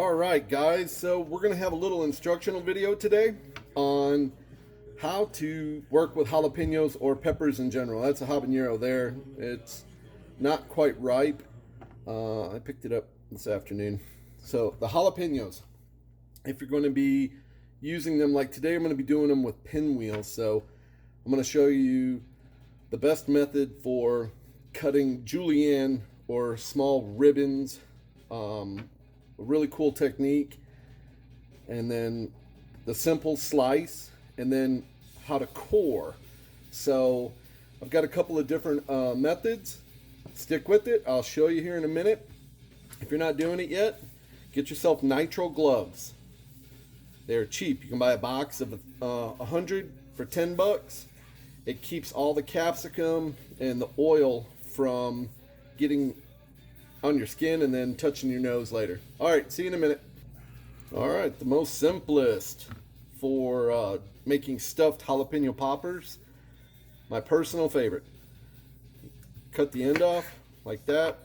All right, guys, so we're going to have a little instructional video today on how to work with jalapenos or peppers in general. That's a habanero there. It's not quite ripe. I picked it up this afternoon. So the jalapenos, if you're going to be using them like today, I'm going to be doing them with pinwheels. So I'm going to show you the best method for cutting julienne or small ribbons. A really cool technique, and then the simple slice, and then how to core. So I've got a couple of different methods. Stick with it. I'll show you here in a minute. If you're not doing it yet, get yourself nitrile gloves. They're cheap. You can buy a box of 100 for 10 bucks. It keeps all the capsicum and the oil from getting on your skin and then touching your nose later. All right, see you in a minute. All right, the most simplest for making stuffed jalapeno poppers, my personal favorite. Cut the end off like that,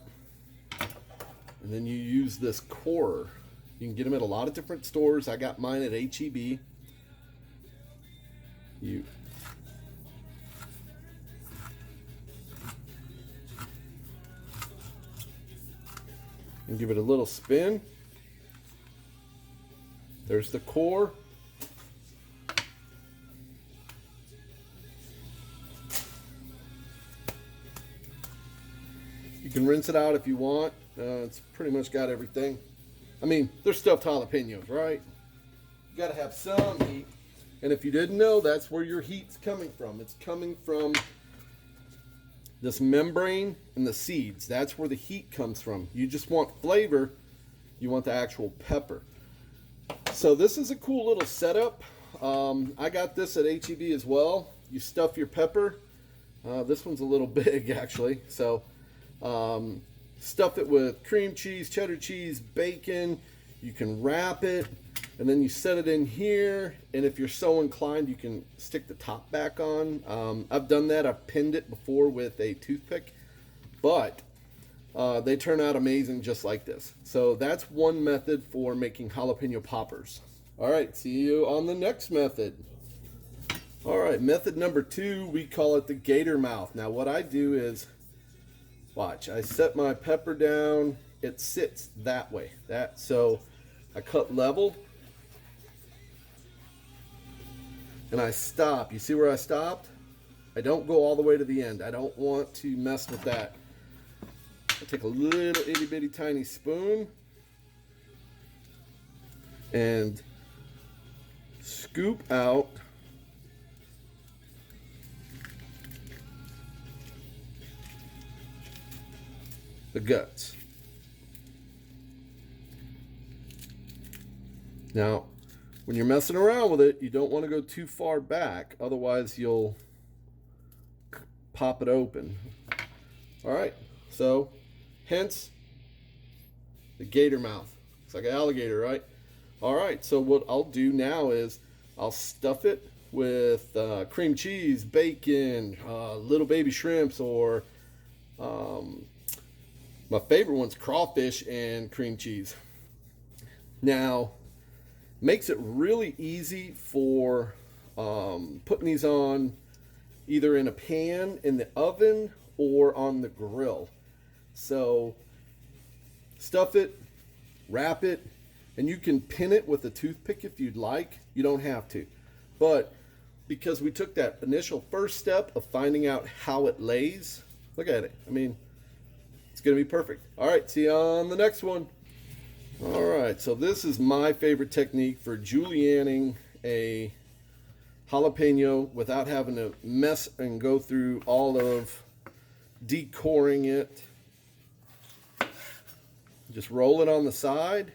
and then you use this corer. You can get them at a lot of different stores. I got mine at H-E-B. And give it a little spin. There's the core. You can rinse it out if you want. It's pretty much got everything. I mean, they're stuffed jalapenos, right? You gotta have some heat. And if you didn't know, that's where your heat's coming from. It's coming from this membrane and the seeds. That's where the heat comes from. You just want flavor. You want the actual pepper. So this is a cool little setup. I got this at H-E-B as well. You stuff your pepper. This one's a little big actually. So stuff it with cream cheese, cheddar cheese, bacon. You can wrap it, and then you set it in here, and if you're so inclined, you can stick the top back on. I've done that. I've pinned it before with a toothpick, but they turn out amazing just like this. So that's one method for making jalapeno poppers. All right, see you on the next method. All right, method number 2, we call it the gator mouth. Now what I do is, watch, I set my pepper down. It sits that way. So I cut level. And I stop. You see where I stopped? I don't go all the way to the end. I don't want to mess with that. I take a little itty bitty tiny spoon and scoop out the guts. Now, when you're messing around with it, you don't want to go too far back, otherwise you'll pop it open. All right, so hence the gator mouth. It's like an alligator, right? All right, so what I'll do now is I'll stuff it with cream cheese, bacon, little baby shrimps, or my favorite one's crawfish and cream cheese. Now, makes it really easy for putting these on either in a pan in the oven or on the grill. So stuff it, wrap it, and you can pin it with a toothpick if you'd like. You don't have to. But because we took that initial first step of finding out how it lays, look at it. I mean, it's going to be perfect. All right, see you on the next one. All right, so this is my favorite technique for julienning a jalapeno without having to mess and go through all of decoring it. Just roll it on the side.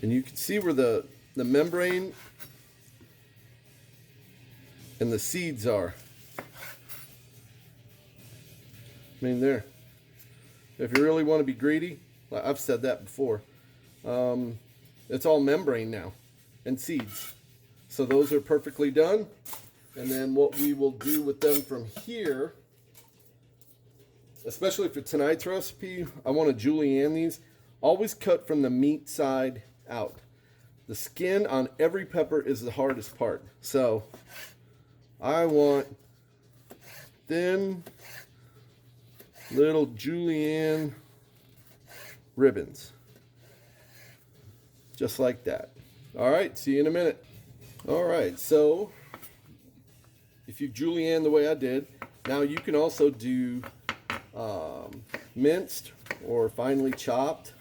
And you can see where the membrane and the seeds are. I mean, there. If you really want to be greedy, I've said that before, it's all membrane now and seeds. So those are perfectly done. And then what we will do with them from here especially for tonight's recipe, I want to julienne these. Always cut from the meat side out. The skin on every pepper is the hardest part. So I want thin little julienne ribbons. Just like that. All right, see you in a minute. All right, so if you julienne the way I did, now you can also do minced or finely chopped.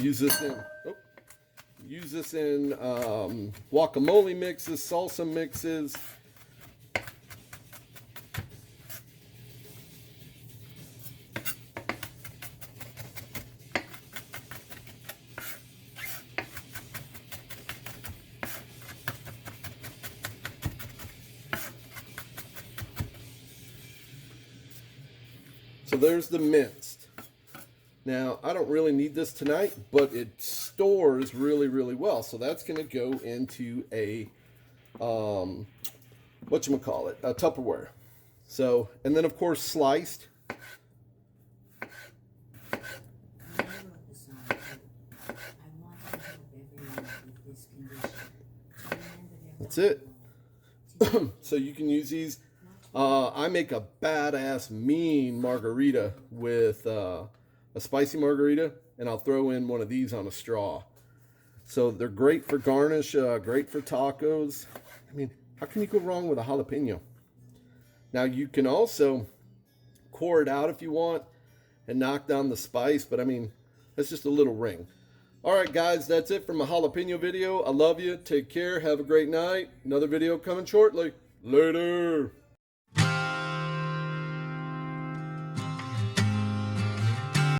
Use this in guacamole mixes, salsa mixes. So there's the minced. Now, I don't really need this tonight, but it stores really, really well. So that's going to go into a, whatchamacallit, a Tupperware. So, and then of course sliced. That's it. So you can use these. I make a badass mean margarita with a spicy margarita, and I'll throw in one of these on a straw. So they're great for garnish, great for tacos. I mean, how can you go wrong with a jalapeno? Now you can also core it out if you want and knock down the spice, but I mean, that's just a little ring. All right, guys, that's it from a jalapeno video. I love you. Take care. Have a great night. Another video coming shortly. Later.